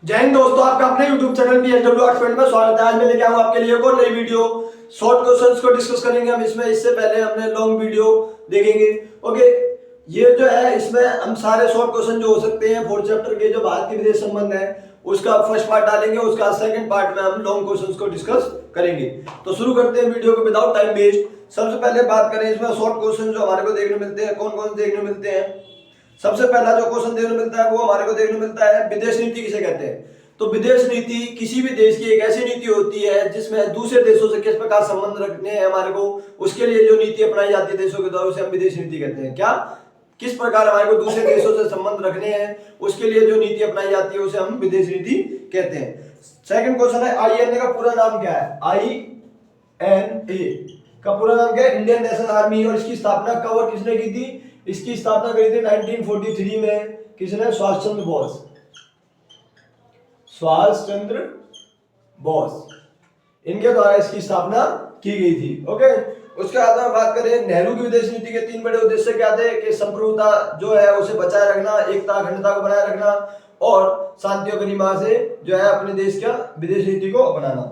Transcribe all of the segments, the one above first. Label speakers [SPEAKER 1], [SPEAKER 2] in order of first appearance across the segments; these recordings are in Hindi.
[SPEAKER 1] जय हिंद दोस्तों, आपका अपने YouTube channel PSW art field में स्वागत है। आज मैं लेके आऊँ आपके लिए एक और नई वीडियो। शॉर्ट क्वेश्चंस को डिस्कस करेंगे हम इसमें। इससे पहले हमने लॉन्ग वीडियो देखेंगे। ओके, ये जो है इसमें हम सारे शॉर्ट क्वेश्चन जो हो सकते हैं 4th चैप्टर के जो भारत के विदेश संबंध है उसका फर्स्ट पार्ट डालेंगे, उसका सेकंड पार्ट में हम लॉन्ग क्वेश्चंस को डिस्कस करेंगे। तो शुरू करते हैं वीडियो को विदाउट टाइम वेस्ट। सबसे पहले बात करें इसमें शॉर्ट क्वेश्चन जो हमारे को देखने मिलते हैं, कौन कौन देखने मिलते हैं। सबसे पहला जो क्वेश्चन देखने मिलता है वो हमारे को देखने मिलता है विदेश नीति किसे कहते हैं। तो विदेश नीति किसी भी देश की एक ऐसी नीति होती है जिसमें दूसरे देशों से किस प्रकार संबंध रखने हैं हमारे को, उसके लिए जो नीति अपनाई जाती है देशों के द्वारा उसे हम विदेश नीति कहते हैं। क्या, किस प्रकार हमारे को दूसरे देशों से संबंध रखने हैं उसके लिए जो नीति अपनाई जाती है उसे हम विदेश नीति कहते हैं। सेकंड क्वेश्चन है INA का पूरा नाम क्या है। INA का पूरा नाम क्या है? Indian national army. और इसकी स्थापना कब और किसने की थी? इसकी स्थापना करी थी 1943 में। किसने? सुभाष चंद्र बोस। सुभाष चंद्र बोस, इनके द्वारा इसकी स्थापना की गई थी। ओके, उसके बाद में बात करें नेहरू की विदेश नीति के 3 बड़े उद्देश्य क्या थे कि संप्रभुता जो है उसे बचाए रखना, एकता अखंडता को बनाए रखना और शांति और गरिमा से जो है अपने देश का विदेश नीति को अपनाना।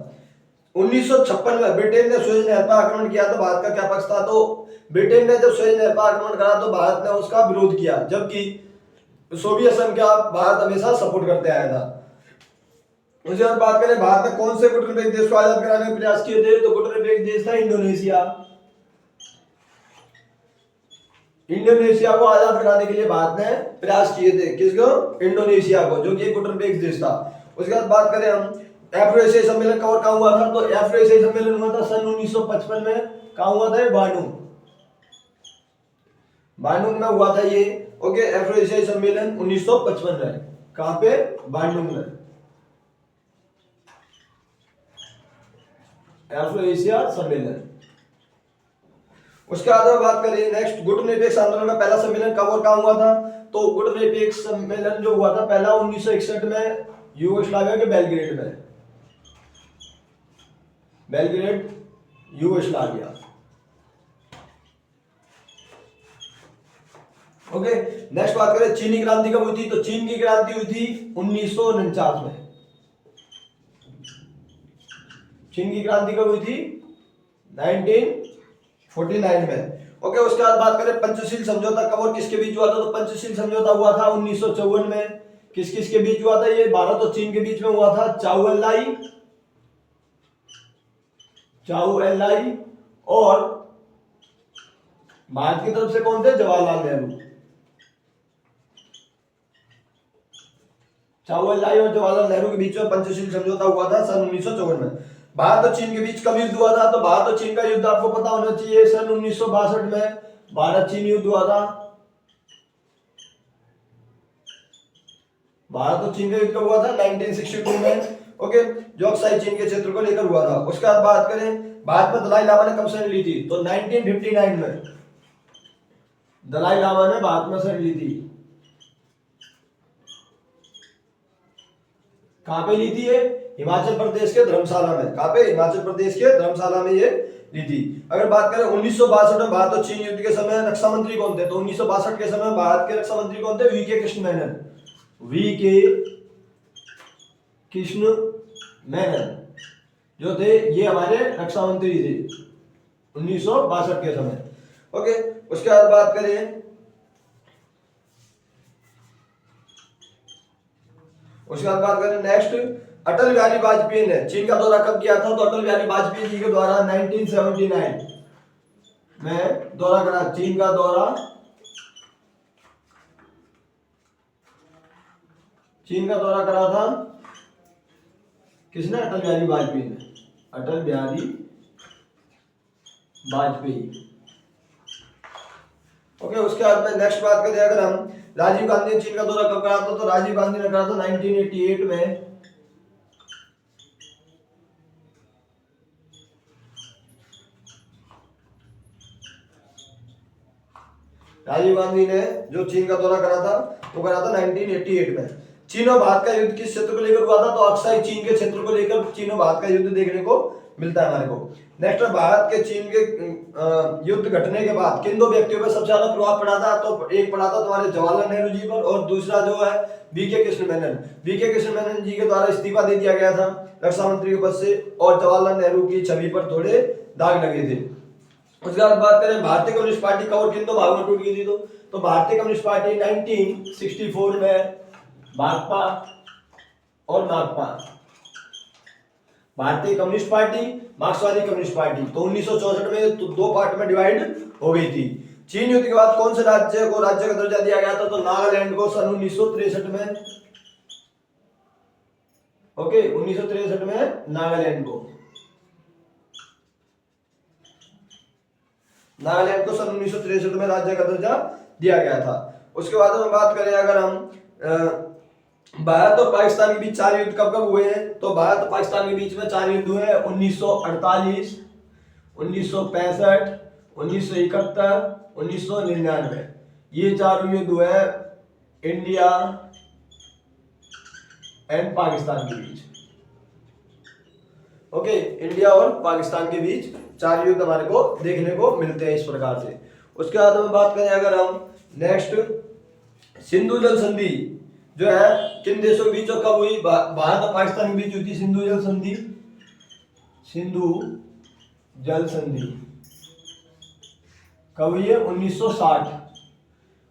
[SPEAKER 1] 1956 में ब्रिटेन ने सुएज नहर पर आक्रमण किया तो भारत का क्या पक्ष था? तो ब्रिटेन ने जब सुएज नहर पर आक्रमण करा तो भारत ने उसका विरोध किया, जबकि सोवियत संघ का भारत हमेशा सपोर्ट करते आया था। उसके बाद बात करें भारत ने कौन से गुटनिरपेक्ष देश को आजाद कराने का प्रयास किए थे? तो गुटनिरपेक्ष देश था इंडोनेशिया। इंडोनेशिया को आजाद कराने के लिए भारत ने प्रयास किए थे। किसको? इंडोनेशिया को, जो कि एक गुटनिरपेक्ष देश था। उसके बाद बात करें हम एफ्रो एशियाई सम्मेलन कहाँ हुआ था? तो एफ्रो एशियाई सम्मेलन हुआ था सन 1955 में। कहाँ हुआ था? बांडुंग, बांडुंग में हुआ था ये। ओके, एफ्रो एशियाई सम्मेलन 1955 में। कहाँ पे? बांडुंग में, एफ्रो एशिया सम्मेलन। उसके बाद बात करें नेक्स्ट गुटनिरपेक्ष आंदोलन का पहला सम्मेलन कब और कहाँ हुआ था? तो गुटनिरपेक्ष सम्मेलन जो हुआ था पहला 1961 में यूगोस्लाविया के बेलग्रेड में। Belgrade, Yugoslavia. ओके, नेक्स्ट बात करें चीनी क्रांति कब हुई थी? तो चीन की क्रांति हुई थी 1949 में। चीन की क्रांति कब हुई थी? 1949 में। ओके, उसके बाद बात करें पंचशील समझौता कब और किसके बीच हुआ था? तो पंचशील समझौता हुआ था 1954 में। किस किस के बीच हुआ था? ये भारत और चीन के बीच में हुआ था। चाउ एन लाई और भारत की तरफ से कौन थे? जवाहरलाल नेहरू। चाउ एन लाई और जवाहरलाल नेहरू के बीच में पंचशील समझौता हुआ था सन 1954 में। भारत और चीन के बीच कब युद्ध हुआ था? तो भारत और चीन का युद्ध आपको पता होना चाहिए सन 1962 में भारत चीन युद्ध हुआ था। भारत और चीन का युद्ध कब हुआ था? 1962 में। ओके, जो अक्साई चीन के क्षेत्र को लेकर हुआ था। उसके बाद बात करें भारत में दलाई लामा ने कब शरण ली थी? तो 1959 में दलाई लामा ने भारत में शरण ली थी। कहां पे ली थी ये? हिमाचल प्रदेश के धर्मशाला में। कहां पे? हिमाचल प्रदेश के धर्मशाला में ये ली थी। अगर बात करें 1962 में भारत और चीन युद्ध के समय रक्षा मंत्री कौन थे? तो 1962 के समय भारत के रक्षा मंत्री कौन थे? वीके कृष्ण मेनन। वीके कृष्ण मेनन जो थे ये हमारे रक्षा मंत्री थे 1962 के समय। ओके, उसके बाद बात करें नेक्स्ट अटल बिहारी वाजपेयी ने चीन का दौरा कब किया था? तो अटल बिहारी वाजपेयी जी के द्वारा 1979 में दौरा करा। चीन का दौरा करा था किसने? अटल बिहारी वाजपेयी ने। अटल बिहारी वाजपेयी। ओके, उसके बाद में नेक्स्ट बात करें अगर हम राजीव गांधी ने चीन का दौरा कब करा था? तो राजीव गांधी ने करा था 1988 में। राजीव गांधी ने जो चीन का दौरा करा था वो करा था 1988 में। चीन और भारत का युद्ध किस क्षेत्र को लेकर हुआ था? तो अक्साई चीन के क्षेत्र को लेकर चीन और भारत का युद्ध देखने को मिलता है हमारे को। नेक्स्ट है भारत के चीन के युद्ध घटने के बाद किन दो व्यक्तियों पर सबसे ज्यादा प्रभाव पड़ा था? तो एक पड़ा था तुम्हारे जवाहरलाल नेहरू जी पर, और दूसरा जो है वीके कृष्ण मेनन। वीके कृष्ण मेनन जी के द्वारा इस्तीफा दे दिया गया था रक्षा मंत्री के पद से, और जवाहरलाल नेहरू की छवि पर थोड़े दाग लगे थे। उसके बाद बात करें भारतीय कम्युनिस्ट पार्टी कब और किन दो भागों में टूट गई थी, तो भारतीय कम्युनिस्ट पार्टी 1964 में भाकपा और माकपा, भारतीय कम्युनिस्ट पार्टी, मार्क्सवादी कम्युनिस्ट पार्टी, तो 1964 में तो दो पार्ट में डिवाइड हो गई थी। चीन युद्ध के बाद कौन से राज्य को राज्य का दर्जा दिया गया था? तो नागालैंड को सन 1963 में, ओके 1963 में नागालैंड को सन 1963 में राज्य का दर्जा दिया गया था। उसके बाद हम बात करें अगर हम भारत और पाकिस्तान के बीच 4 युद्ध कब कब हुए हैं, तो भारत और पाकिस्तान के बीच में 4 युद्ध हुए हैं 1948, 1965, 1971, 1999। ये 4 युद्ध हुए हैं इंडिया एंड पाकिस्तान के बीच। ओके, इंडिया और पाकिस्तान के बीच 4 युद्ध हमारे को देखने को मिलते हैं इस प्रकार से। उसके बाद हम बात करें अगर हम नेक्स्ट सिंधु जल संधि जो है किन देशों के बीच और कब हुई? भारत और पाकिस्तान के बीच हुई थी सिंधु जल संधि। सिंधु जल संधि कब हुई है? 1960।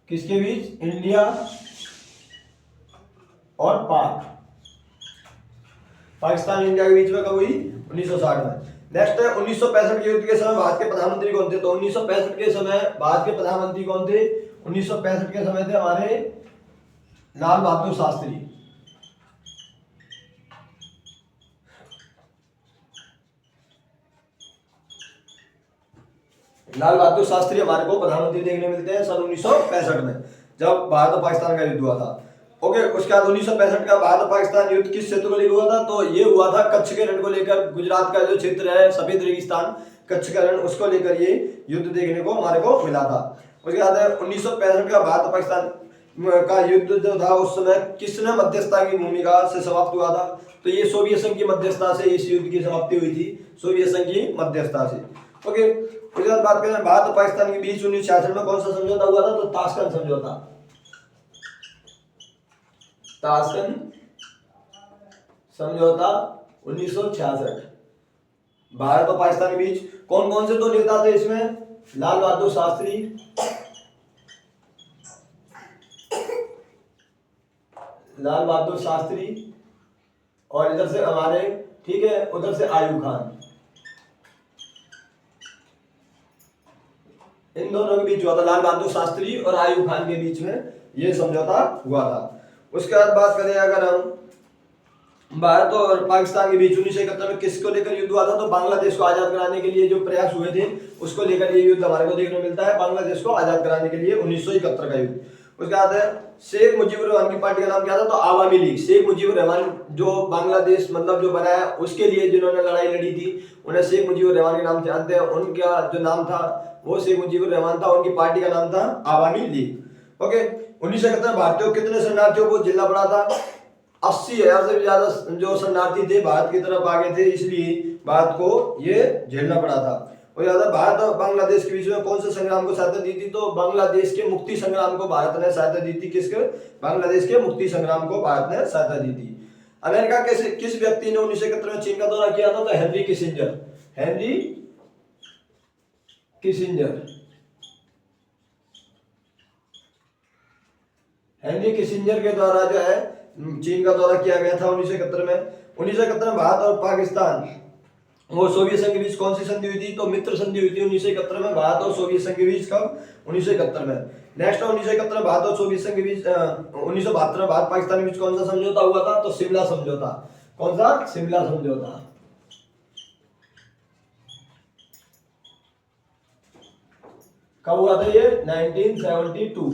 [SPEAKER 1] किसके बीच? इंडिया और पाकिस्तान इंडिया के बीच में कब हुई? 1960 में। नेक्स्ट है 1965 के युद्ध के समय भारत के प्रधानमंत्री कौन थे? तो 1965 के समय भारत के प्रधानमंत्री कौन थे? 1965 के समय थे हमारे लाल बहादुर शास्त्री। लाल बहादुर शास्त्री हमारे को प्रधानमंत्री देखने मिलते हैं सन 1965 में, जब भारत और पाकिस्तान का युद्ध हुआ था। ओके, उसके बाद 1965 का भारत और पाकिस्तान युद्ध किस क्षेत्र को लेकर हुआ था? तो ये हुआ था कच्छ के रण को लेकर। गुजरात का जो क्षेत्र है सफेद रेगिस्तान, कच्छ का रण, उसको लेकर ये युद्ध देखने को हमारे को मिला था। उसके बाद 1965 का भारत और पाकिस्तान का युद्ध जो था उस समय किसने मध्यस्थता की भूमिका से समाप्त हुआ था? तो ये सोवियत संघ की मध्यस्थता से इस युद्ध की समाप्ति हुई थी, सोवियत संघ की मध्यस्थता से। ओके, उसके बाद बात करें भारत और पाकिस्तान के बीच 1966 में कौन सा समझौता हुआ था? तो ताशकंद समझौता। ताशकंद समझौता 1966। भारत और पाकिस्तान के बीच कौन कौन से दो नेता थे इसमें? लाल बहादुर शास्त्री, लाल बहादुर शास्त्री, और इधर से हमारे, ठीक है, उधर से आयूब खान। इन दोनों के बीच हुआ था, लाल बहादुर शास्त्री और आयूब खान के बीच में ये समझौता हुआ था। उसके बाद बात करें अगर हम भारत और पाकिस्तान के बीच 1971 में किसको लेकर युद्ध हुआ था? तो बांग्लादेश को आजाद कराने के लिए जो प्रयास हुए थे उसको लेकर ये युद्ध हमारे को देखने को मिलता है, बांग्लादेश को आजाद कराने के लिए 1971 का युद्ध। उसके बाद शेख मुजीबुर रहमान की पार्टी का नाम क्या था? तो आवामी लीग। शेख मुजीबुर रहमान जो बांग्लादेश मतलब जो बनाया उसके लिए जिन्होंने लड़ाई लड़ी थी उन्हें शेख मुजीबुर रहमान के नाम से जानते हैं। उनका जो नाम था वो शेख मुजीबुर रहमान था, उनकी पार्टी का नाम था आवामी लीग। ओके, 1971 में भारतीयों कितने शरणार्थियों को झेलना पड़ा था? 80,000 से भी ज्यादा जो शरणार्थी थे भारत की तरफ आ गए थे, इसलिए भारत को ये झेलना पड़ा था। और ज्यादा भारत और बांग्लादेश के बीच में कौन से संग्राम को सहायता दी थी? तो बांग्लादेश के मुक्ति संग्राम को भारत ने सहायता दी थी। किसके? बांग्लादेश के मुक्ति संग्राम को भारत ने सहायता दी थी। अमेरिका के किस व्यक्ति ने 1971 में चीन का दौरा किया था? तो Henry Kissinger. Henry Kissinger. Henry Kissinger के द्वारा जो है चीन का दौरा किया गया था 1971 में। 1971 में भारत और पाकिस्तान वो सोवियत संघ के बीच कौन सी संधि हुई थी? तो मित्र संधि हुई थी 1971 में भारत और सोवियत संघ के बीच। कब? 1971 में। नेक्स्ट 1971 में भारत और सोवियत संघ के बीच 1972 में भारत पाकिस्तान के बीच कौन सा समझौता हुआ था? तो शिमला समझौता। कौन सा? शिमला समझौता। कब हुआ था ये? 1972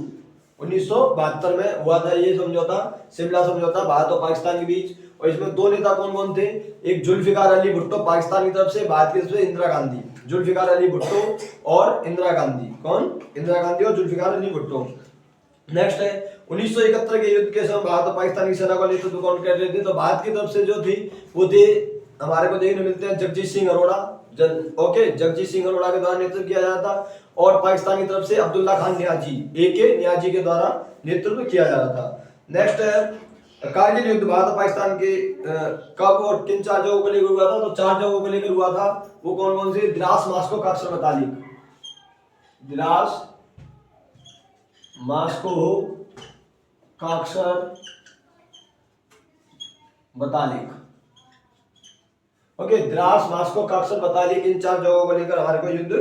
[SPEAKER 1] 1972 में हुआ था ये समझौता, शिमला समझौता भारत और पाकिस्तान के बीच। और इसमें दो नेता कौन कौन थे? एक जुल्फिकार अली भुट्टो पाकिस्तान की तरफ से, भारत की तरफ से इंदिरा गांधी। जुल्फिकार अली भुट्टो और इंदिरा गांधी। कौन? इंदिरा गांधी और जुल्फिकार अली भुट्टो। नेक्स्ट है 1971 के युद्ध के समय भारत और पाकिस्तान की सेना का नेतृत्व कौन कर रहे थे? तो भारत की तरफ से जो थी वो थे हमारे को देखने मिलते हैं जगजीत सिंह अरोड़ा। ओके, जगजीत सिंह अरोड़ा के द्वारा नेतृत्व किया जाता था। और पाकिस्तान की तरफ से अब्दुल्ला खान नियाजी, AK नियाजी के द्वारा नेतृत्व किया जा रहा था। नेक्स्ट है कारगिल युद्ध भारत पाकिस्तान के कब और किन 4 जगहों को लेकर हुआ था? तो 4 जगहों को लेकर हुआ था। वो कौन कौन से? द्रास, मास्को, काक्सर, बतालिक। द्रास, मास्को, काक्सर, बतालिक। ओके, द्रास, मास्को, काक्सर, बतालिक, इन 4 जगहों को लेकर हमारे को युद्ध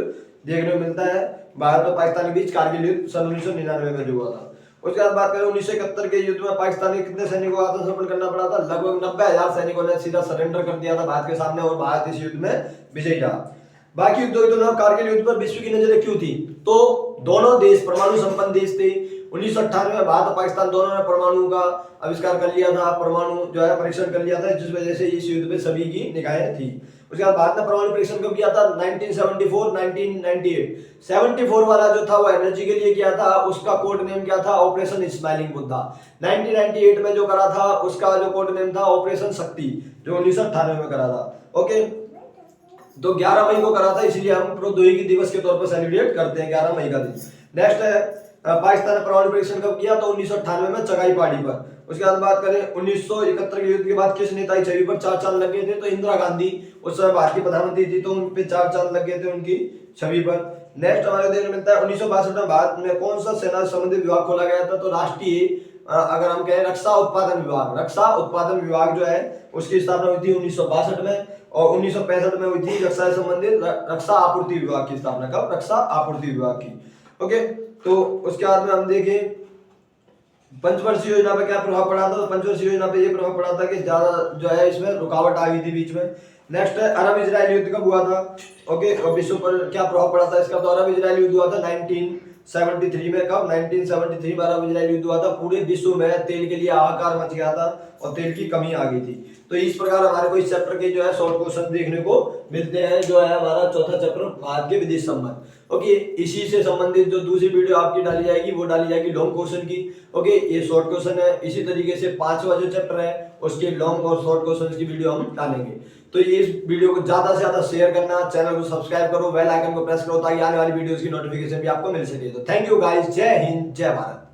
[SPEAKER 1] देखने को मिलता है भारत और पाकिस्तान के बीच। कारगिल युद्ध सन 1999 में जो हुआ था। उसके बाद बात करें 1971 के युद्ध में पाकिस्तान के कितने सैनिकों को आत्मसमर्पण करना पड़ा था? लगभग 90,000 सैनिकों ने सीधा सरेंडर कर दिया था भारत के सामने और भारत इस युद्ध में विजयी रहा। बाकी युद्धों की तुलना कारगिल युद्ध पर विश्व की नजरें क्यों थी? तो दोनों देश परमाणु संपन्न देश थे। 1998 में भारत और पाकिस्तान दोनों ने परमाणु का आविष्कार कर लिया था, परमाणु जो है परीक्षण कर लिया था, जिस वजह से इस युद्ध पे सभी की निगाहें थी। उसके बाद भारत ने परमाणु परीक्षण कब किया था? 1974, 1998। 74 वाला जो था वो एनर्जी के लिए किया था, उसका कोड नेम क्या था? Operation smiling Buddha. 1998 में जो करा था उसका जो कोड नेम था ऑपरेशन शक्ति, जो 1998 में करा था। ओके, तो 11 मई को करा था, इसलिए हम प्रौद्योगिकी दिवस के तौर पर सेलिब्रेट करते हैं 11 मई का दिन। नेक्स्ट है पाकिस्तान ने परमाणु परीक्षण कब किया? तो 1998 में चगाई पहाड़ी पर। उसके बाद बात करें 1971 के युद्ध के बाद किस नेता की छवि पर 4 चांद लग गए थे? तो इंदिरा गांधी उस समय भारत की प्रधानमंत्री थी, तो उन पे 4 चांद लग गए थे उनकी छवि पर। नेक्स्ट हमारे देखने मिलता है 1962 में भारत में कौन सा सेना संबंधित विभाग खोला गया था? तो राष्ट्रीय अगर हम कहें रक्षा उत्पादन विभाग, रक्षा उत्पादन विभाग जो है उसकी स्थापना हुई थी 1962 में। और 1965 में हुई थी रक्षा से संबंधित रक्षा आपूर्ति विभाग की स्थापना। कब? रक्षा आपूर्ति विभाग की। ओके, तो उसके बाद में हम देखें पंचवर्षीय योजना पे क्या प्रभाव पड़ा था? तो पंचवर्षीय योजना पे ये प्रभाव पड़ा था कि ज्यादा जो है इसमें रुकावट आ गई थी बीच में। नेक्स्ट है अरब इजराइल युद्ध कब हुआ था? ओके, और विश्व पर क्या प्रभाव पड़ा था इसका? तो अरब इजराइल युद्ध हुआ था 1973 में। कब? 1973 में अरब इजराइल युद्ध हुआ था। पूरे विश्व में तेल के लिए हाहाकार मच गया था और तेल की कमी आ गई थी। तो इस प्रकार हमारे को इस चैप्टर के जो है शॉर्ट क्वेश्चन देखने को मिलते हैं, जो है हमारा चौथा चैप्टर भारत के विदेश संबंध। ओके, इसी से संबंधित जो दूसरी वीडियो आपकी डाली जाएगी वो डाली जाएगी लॉन्ग क्वेश्चन की। ओके, ये शॉर्ट क्वेश्चन है। इसी तरीके से 5वां जो चैप्टर है उसके लॉन्ग और शॉर्ट क्वेश्चन की वीडियो हम डालेंगे। तो ये इस वीडियो को ज्यादा से ज्यादा शेयर करना, चैनल को सब्सक्राइब करो, बेल आइकन को प्रेस करो ताकि आने वाली वीडियोस की नोटिफिकेशन भी आपको मिल सके। तो थैंक यू गाइस, जय हिंद, जय भारत।